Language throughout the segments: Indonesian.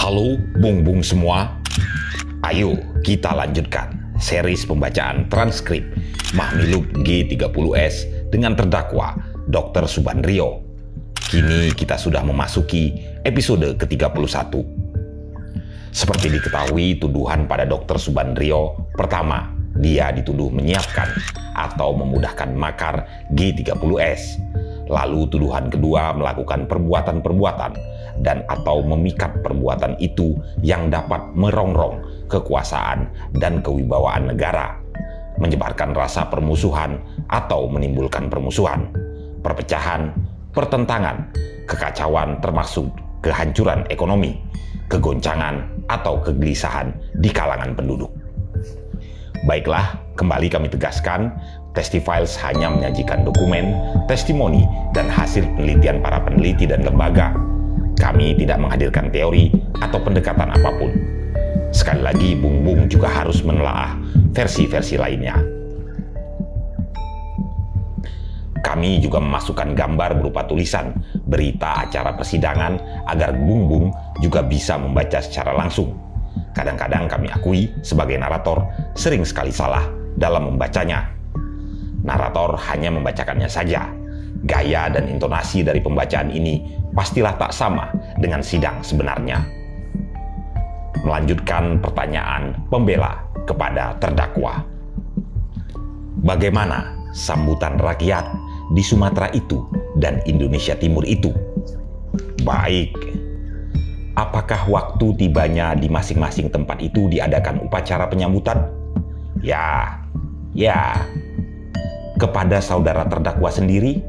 Halo bung-bung semua, ayo kita lanjutkan series pembacaan transkrip Mahmilub G30S dengan terdakwa Dr. Subandrio. Kini kita sudah memasuki episode ke-31. Seperti diketahui, tuduhan pada Dr. Subandrio pertama, dia dituduh menyiapkan atau memudahkan makar G30S. Lalu tuduhan kedua melakukan perbuatan-perbuatan dan atau memikat perbuatan itu yang dapat merongrong kekuasaan dan kewibawaan negara, menyebarkan rasa permusuhan atau menimbulkan permusuhan, perpecahan, pertentangan, kekacauan termasuk kehancuran ekonomi, kegoncangan atau kegelisahan di kalangan penduduk. Baiklah, kembali kami tegaskan, Testifiles hanya menyajikan dokumen, testimoni, dan hasil penelitian para peneliti dan lembaga. Kami tidak menghadirkan teori atau pendekatan apapun. Sekali lagi, bung-bung juga harus menelaah versi-versi lainnya. Kami juga memasukkan gambar berupa tulisan, berita acara persidangan agar bung-bung juga bisa membaca secara langsung. Kadang-kadang kami akui sebagai narator sering sekali salah dalam membacanya. Narator hanya membacakannya saja. Gaya dan intonasi dari pembacaan ini pastilah tak sama dengan sidang sebenarnya. Melanjutkan pertanyaan pembela kepada terdakwa. Bagaimana sambutan rakyat di Sumatera itu dan Indonesia Timur itu? Baik. Apakah waktu tibanya di masing-masing tempat itu diadakan upacara penyambutan? Ya. Kepada saudara terdakwa sendiri,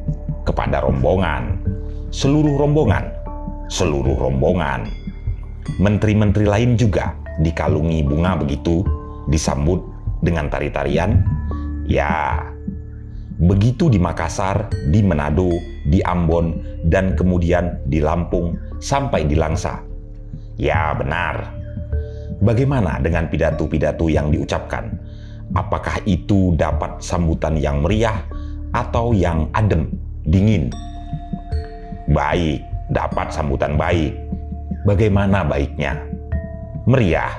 kepada rombongan, seluruh rombongan, menteri-menteri lain juga dikalungi bunga begitu, disambut dengan tari-tarian. Ya, begitu di Makassar, di Manado, di Ambon, dan kemudian di Lampung sampai di Langsa. Ya, benar. Bagaimana dengan pidato-pidato yang diucapkan? Apakah itu dapat sambutan yang meriah atau yang adem, dingin? Baik, dapat sambutan baik. Bagaimana baiknya? Meriah.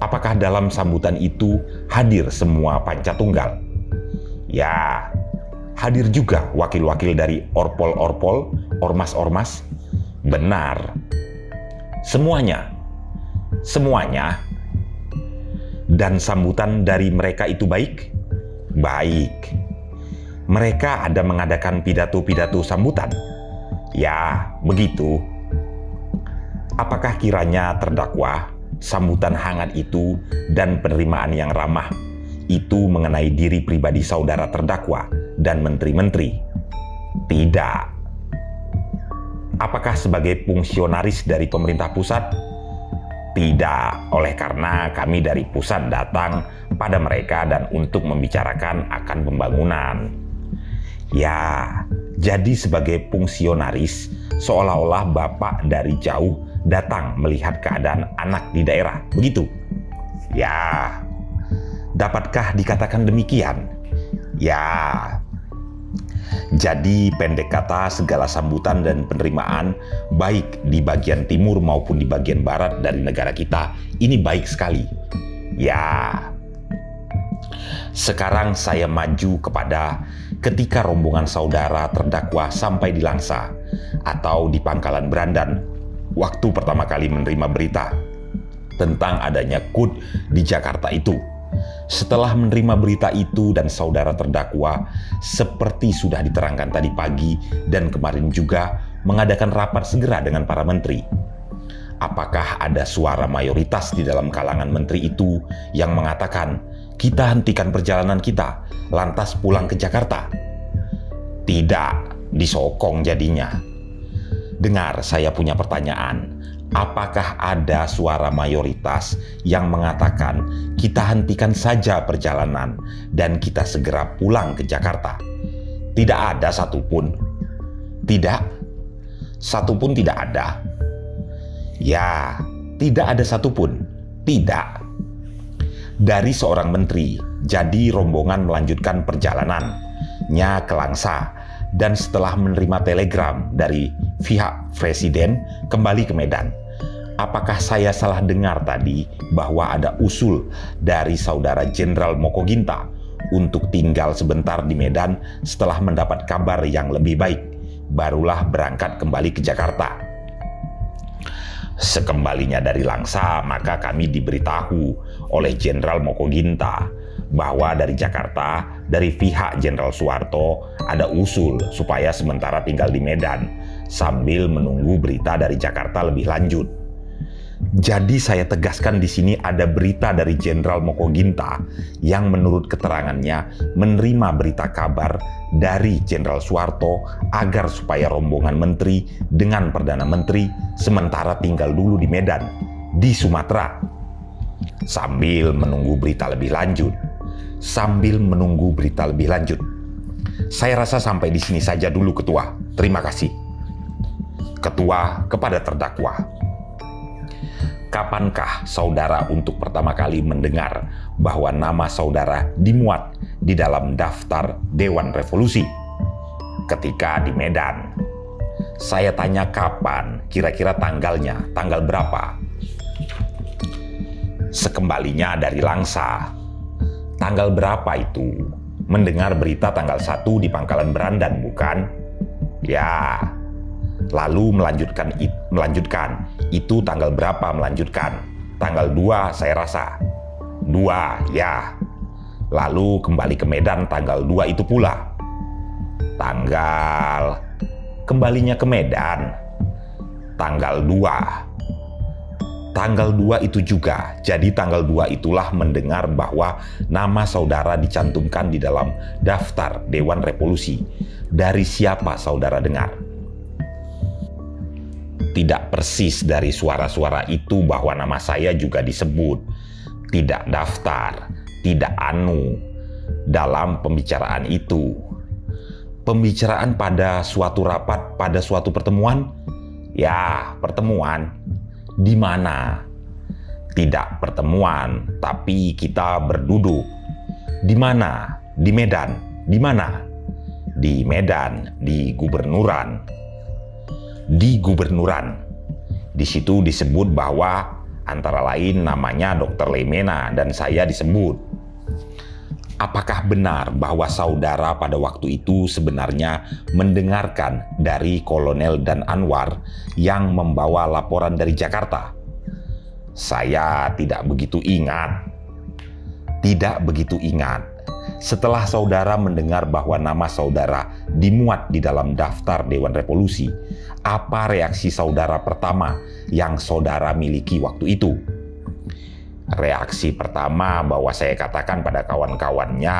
Apakah dalam sambutan itu hadir semua pancatunggal? Ya, hadir juga wakil-wakil dari orpol-orpol, ormas-ormas? Benar. Semuanya. Dan sambutan dari mereka itu baik? Baik. Mereka ada mengadakan pidato-pidato sambutan? Ya, begitu. Apakah kiranya terdakwa, sambutan hangat itu dan penerimaan yang ramah itu mengenai diri pribadi saudara terdakwa dan menteri-menteri? Tidak. Apakah sebagai fungsionaris dari pemerintah pusat? Tidak, oleh karena kami dari pusat datang pada mereka dan untuk membicarakan akan pembangunan. Ya, jadi sebagai fungsionaris, seolah-olah Bapak dari jauh datang melihat keadaan anak di daerah, begitu? Ya, dapatkah dikatakan demikian? Ya. Jadi pendek kata, segala sambutan dan penerimaan baik di bagian timur maupun di bagian barat dari negara kita ini baik sekali. Ya. Sekarang saya maju kepada ketika rombongan saudara terdakwa sampai di Langsa atau di Pangkalan Berandan waktu pertama kali menerima berita tentang adanya KUD di Jakarta itu. Setelah menerima berita itu dan saudara terdakwa seperti sudah diterangkan tadi pagi dan kemarin juga mengadakan rapat segera dengan para menteri. Apakah ada suara mayoritas di dalam kalangan menteri itu yang mengatakan kita hentikan perjalanan kita lantas pulang ke Jakarta? Tidak, disokong jadinya. Dengar, saya punya pertanyaan. Apakah ada suara mayoritas yang mengatakan kita hentikan saja perjalanan dan kita segera pulang ke Jakarta? Tidak ada satupun. Tidak? Satupun tidak ada. Ya, tidak ada satupun. Tidak. Dari seorang menteri, jadi rombongan melanjutkan perjalanannya ke Langsa dan setelah menerima telegram dari pihak Presiden kembali ke Medan. Apakah saya salah dengar tadi bahwa ada usul dari Saudara Jenderal Moko Ginta untuk tinggal sebentar di Medan setelah mendapat kabar yang lebih baik, barulah berangkat kembali ke Jakarta? Sekembalinya dari Langsa, maka kami diberitahu oleh Jenderal Moko Ginta bahwa dari Jakarta, dari pihak Jenderal Soeharto ada usul supaya sementara tinggal di Medan sambil menunggu berita dari Jakarta lebih lanjut. Jadi saya tegaskan di sini ada berita dari Jenderal Moko Ginta yang menurut keterangannya menerima berita kabar dari Jenderal Soeharto agar supaya rombongan menteri dengan Perdana Menteri sementara tinggal dulu di Medan, di Sumatera, sambil menunggu berita lebih lanjut. Saya rasa sampai di sini saja dulu, Ketua. Terima kasih. Ketua kepada terdakwa. Kapankah saudara untuk pertama kali mendengar bahwa nama saudara dimuat di dalam daftar Dewan Revolusi? Ketika di Medan. Saya tanya kapan, kira-kira tanggalnya, tanggal berapa? Sekembalinya dari Langsa. Tanggal berapa itu? Mendengar berita tanggal 1 di Pangkalan Berandan, bukan? Ya. Lalu melanjutkan. Itu tanggal berapa melanjutkan? Tanggal 2 saya rasa. 2, ya. Lalu kembali ke Medan tanggal 2 itu pula. Kembalinya ke Medan. Tanggal 2. Tanggal 2 itu juga. Jadi tanggal 2 itulah mendengar bahwa nama saudara dicantumkan di dalam daftar Dewan Revolusi. Dari siapa saudara dengar? Tidak persis dari suara-suara itu bahwa nama saya juga disebut. Tidak daftar, tidak dalam pembicaraan itu. Pembicaraan pada suatu rapat, pada suatu pertemuan? Ya, pertemuan. Di mana? Tidak pertemuan, tapi kita berduduk. Di mana? Di Medan. Di mana? Di Medan, di Gubernuran. Di Gubernuran. Di situ disebut bahwa antara lain namanya Dr. Leimena dan saya disebut. Apakah benar bahwa saudara pada waktu itu sebenarnya mendengarkan dari Kolonel Dan Anwar yang membawa laporan dari Jakarta? Saya tidak begitu ingat. Setelah saudara mendengar bahwa nama saudara dimuat di dalam daftar Dewan Revolusi, apa reaksi saudara pertama yang saudara miliki waktu itu? Reaksi pertama bahwa saya katakan pada kawan-kawannya,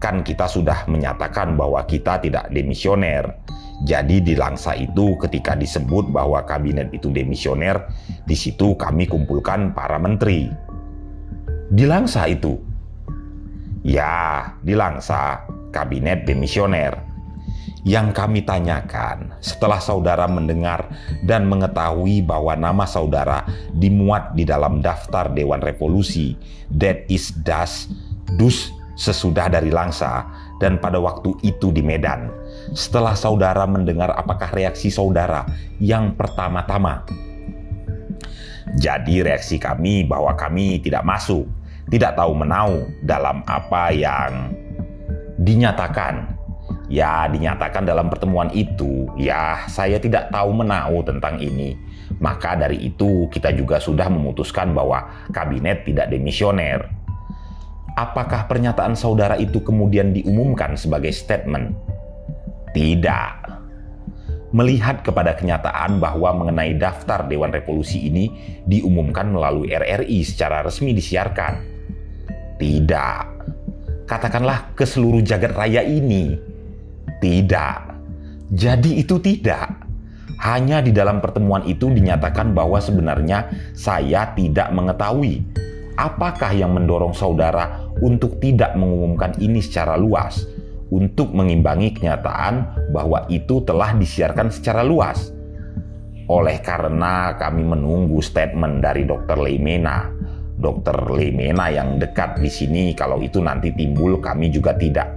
kan kita sudah menyatakan bahwa kita tidak demisioner. Jadi di Langsa itu ketika disebut bahwa kabinet itu demisioner, di situ kami kumpulkan para menteri. Di Langsa itu? Ya, di Langsa, kabinet demisioner. Yang kami tanyakan setelah saudara mendengar dan mengetahui bahwa nama saudara dimuat di dalam daftar Dewan Revolusi, that is dus sesudah dari Langsa dan pada waktu itu di Medan. Setelah saudara mendengar, apakah reaksi saudara yang pertama-tama? Jadi reaksi kami bahwa kami tidak masuk, tidak tahu menau dalam apa yang dinyatakan. Ya, dinyatakan dalam pertemuan itu, ya saya tidak tahu menau tentang ini. Maka dari itu kita juga sudah memutuskan bahwa kabinet tidak demisioner. Apakah pernyataan saudara itu kemudian diumumkan sebagai statement? Tidak. Melihat kepada kenyataan bahwa mengenai daftar Dewan Revolusi ini diumumkan melalui RRI secara resmi disiarkan. Tidak. Katakanlah ke seluruh jagat raya ini. Tidak. Jadi itu tidak. Hanya di dalam pertemuan itu dinyatakan bahwa sebenarnya saya tidak mengetahui. Apakah yang mendorong saudara untuk tidak mengumumkan ini secara luas? Untuk mengimbangi kenyataan bahwa itu telah disiarkan secara luas. Oleh karena kami menunggu statement dari Dr. Leimena. Dr. Leimena yang dekat di sini, kalau itu nanti timbul kami juga tidak.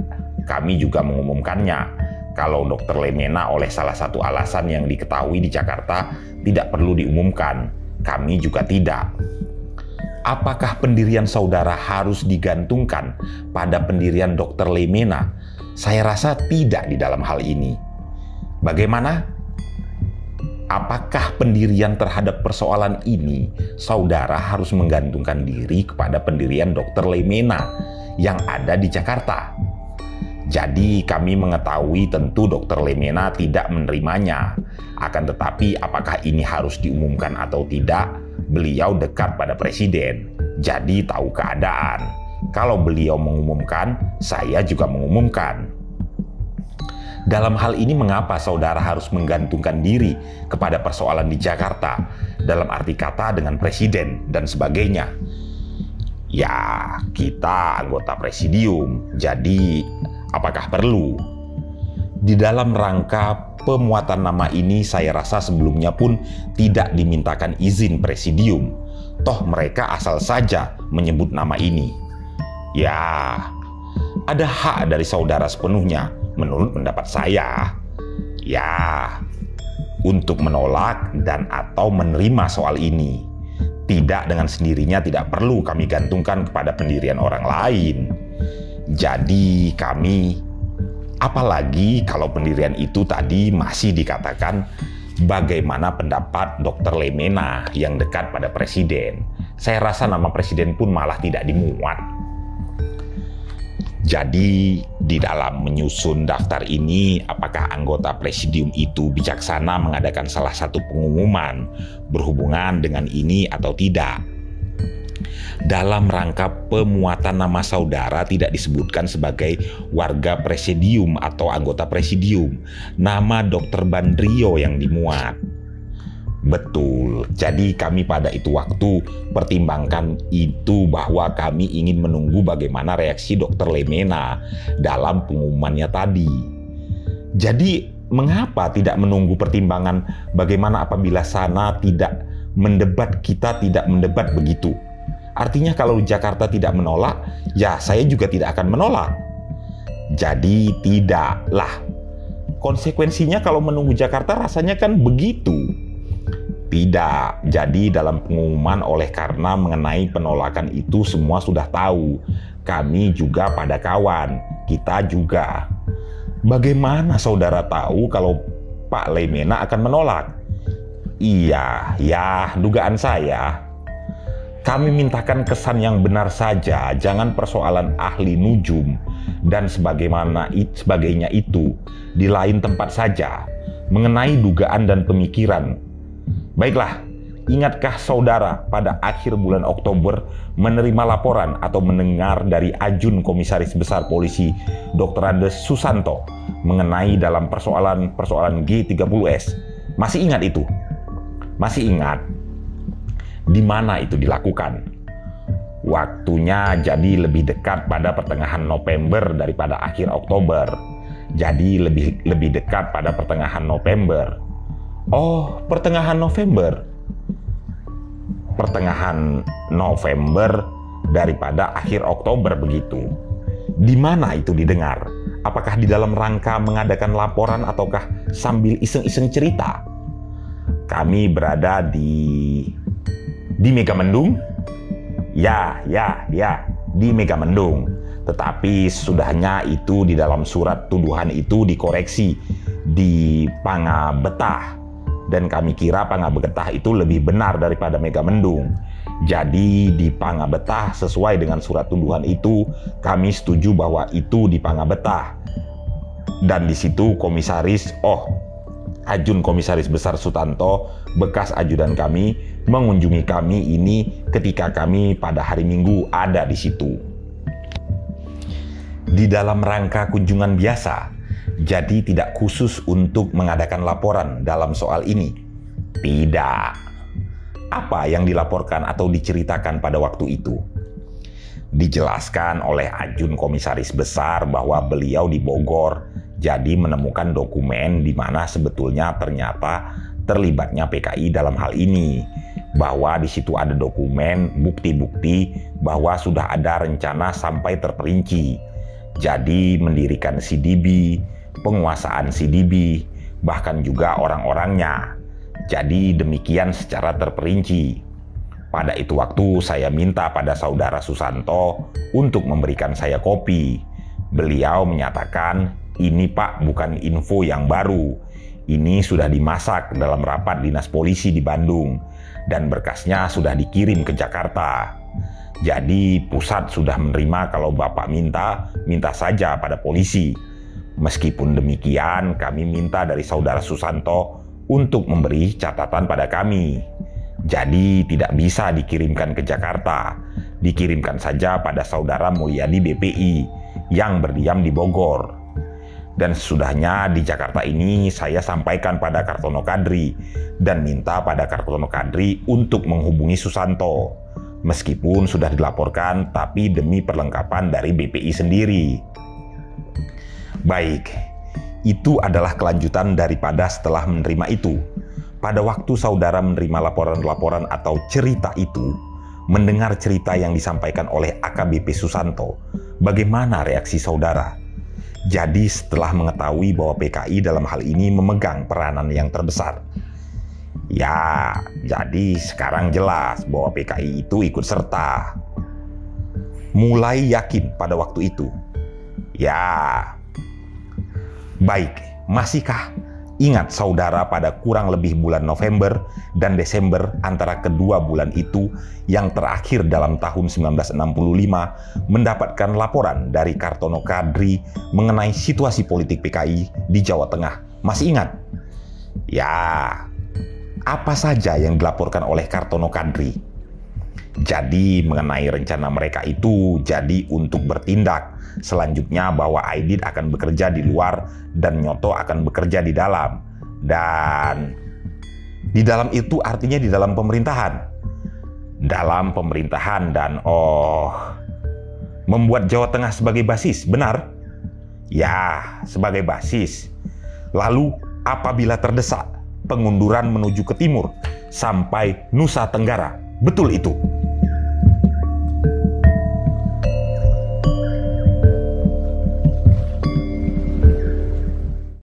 Kami juga mengumumkannya. kalau Dr. Lemena oleh salah satu alasan yang diketahui di Jakarta tidak perlu diumumkan. Kami juga tidak. Apakah pendirian saudara harus digantungkan pada pendirian Dr. Lemena? Saya rasa tidak di dalam hal ini. Bagaimana? Apakah pendirian terhadap persoalan ini saudara harus menggantungkan diri kepada pendirian Dr. Lemena yang ada di Jakarta? Jadi kami mengetahui tentu Dr. Lemena tidak menerimanya. Akan tetapi apakah ini harus diumumkan atau tidak? Beliau dekat pada presiden, jadi tahu keadaan. Kalau beliau mengumumkan, saya juga mengumumkan. Dalam hal ini mengapa saudara harus menggantungkan diri kepada persoalan di Jakarta, dalam arti kata dengan presiden dan sebagainya? Ya, kita anggota presidium, jadi apakah perlu? Di dalam rangka pemuatan nama ini saya rasa sebelumnya pun tidak dimintakan izin presidium. Toh mereka asal saja menyebut nama ini. Ya, ada hak dari saudara sepenuhnya menurut pendapat saya. Ya, untuk menolak dan atau menerima soal ini. Tidak dengan sendirinya, tidak perlu kami gantungkan kepada pendirian orang lain. Jadi kami, apalagi kalau pendirian itu tadi masih dikatakan bagaimana pendapat Dr. Lemena yang dekat pada presiden. Saya rasa nama presiden pun malah tidak dimuat. Jadi di dalam menyusun daftar ini, apakah anggota presidium itu bijaksana mengadakan salah satu pengumuman berhubungan dengan ini atau tidak? Dalam rangka pemuatan nama saudara tidak disebutkan sebagai warga presidium atau anggota presidium. Nama Dr. Subandrio yang dimuat. Betul, jadi kami pada itu waktu pertimbangkan itu bahwa kami ingin menunggu bagaimana reaksi Dr. Lemena dalam pengumumannya tadi. Jadi mengapa tidak menunggu pertimbangan bagaimana apabila sana tidak mendebat, kita tidak mendebat begitu? Artinya kalau Jakarta tidak menolak, ya saya juga tidak akan menolak. Jadi tidaklah. Konsekuensinya kalau menunggu Jakarta rasanya kan begitu. Tidak. Jadi dalam pengumuman oleh karena mengenai penolakan itu semua sudah tahu. Kami juga pada kawan. Kita juga. Bagaimana saudara tahu kalau Pak Lemena akan menolak? Iya, ya dugaan saya. Kami mintakan kesan yang benar saja, jangan persoalan ahli nujum dan sebagainya itu di lain tempat saja, mengenai dugaan dan pemikiran. Baiklah, ingatkah saudara pada akhir bulan Oktober menerima laporan atau mendengar dari Ajun Komisaris Besar Polisi Dr. Andes Susanto mengenai dalam persoalan G30S? Masih ingat itu? Masih ingat? Di mana itu dilakukan? Waktunya jadi lebih dekat pada pertengahan November daripada akhir Oktober. Jadi lebih dekat pada pertengahan November. Oh, pertengahan November. Pertengahan November daripada akhir Oktober begitu. Di mana itu didengar? Apakah di dalam rangka mengadakan laporan ataukah sambil iseng-iseng cerita? Kami berada di Megamendung? Ya, di Megamendung. Tetapi sudahnya itu di dalam surat tuduhan itu dikoreksi di Pangabetah. Dan kami kira Pangabetah itu lebih benar daripada Megamendung. Jadi di Pangabetah sesuai dengan surat tuduhan itu, kami setuju bahwa itu di Pangabetah. Dan di situ Ajun Komisaris Besar Sutanto, bekas ajudan kami, mengunjungi kami ini ketika kami pada hari Minggu ada di situ. Di dalam rangka kunjungan biasa, jadi tidak khusus untuk mengadakan laporan dalam soal ini. Tidak. Apa yang dilaporkan atau diceritakan pada waktu itu? Dijelaskan oleh Ajun Komisaris Besar bahwa beliau di Bogor, jadi menemukan dokumen di mana sebetulnya ternyata terlibatnya PKI dalam hal ini. Bahwa di situ ada dokumen, bukti-bukti bahwa sudah ada rencana sampai terperinci. Jadi mendirikan CDB, penguasaan CDB, bahkan juga orang-orangnya. Jadi demikian secara terperinci. Pada itu waktu saya minta pada saudara Susanto untuk memberikan saya kopi. Beliau menyatakan, "Ini Pak bukan info yang baru. Ini sudah dimasak dalam rapat dinas polisi di Bandung dan berkasnya sudah dikirim ke Jakarta. Jadi pusat sudah menerima kalau Bapak minta saja pada polisi. Meskipun demikian, kami minta dari saudara Susanto untuk memberi catatan pada kami. Jadi tidak bisa dikirimkan ke Jakarta, dikirimkan saja pada saudara Mulyadi BPI yang berdiam di Bogor. Dan sesudahnya di Jakarta ini saya sampaikan pada Kartono Kadri dan minta pada Kartono Kadri untuk menghubungi Susanto. Meskipun sudah dilaporkan, tapi demi perlengkapan dari BPI sendiri." Baik, itu adalah kelanjutan daripada setelah menerima itu. Pada waktu saudara menerima laporan-laporan atau cerita itu, mendengar cerita yang disampaikan oleh AKBP Susanto, bagaimana reaksi saudara? Jadi setelah mengetahui bahwa PKI dalam hal ini memegang peranan yang terbesar. Ya, jadi sekarang jelas bahwa PKI itu ikut serta. Mulai yakin pada waktu itu. Ya, baik, masihkah ingat saudara pada kurang lebih bulan November dan Desember antara kedua bulan itu yang terakhir dalam tahun 1965 mendapatkan laporan dari Kartono Kadri mengenai situasi politik PKI di Jawa Tengah? Masih ingat? Ya, apa saja yang dilaporkan oleh Kartono Kadri? Jadi mengenai rencana mereka itu jadi untuk bertindak selanjutnya bahwa Aidit akan bekerja di luar dan Nyoto akan bekerja di dalam. Dan di dalam itu artinya di dalam pemerintahan. Dalam pemerintahan dan membuat Jawa Tengah sebagai basis, benar? Ya, sebagai basis. Lalu apabila terdesak, pengunduran menuju ke timur sampai Nusa Tenggara. Betul itu.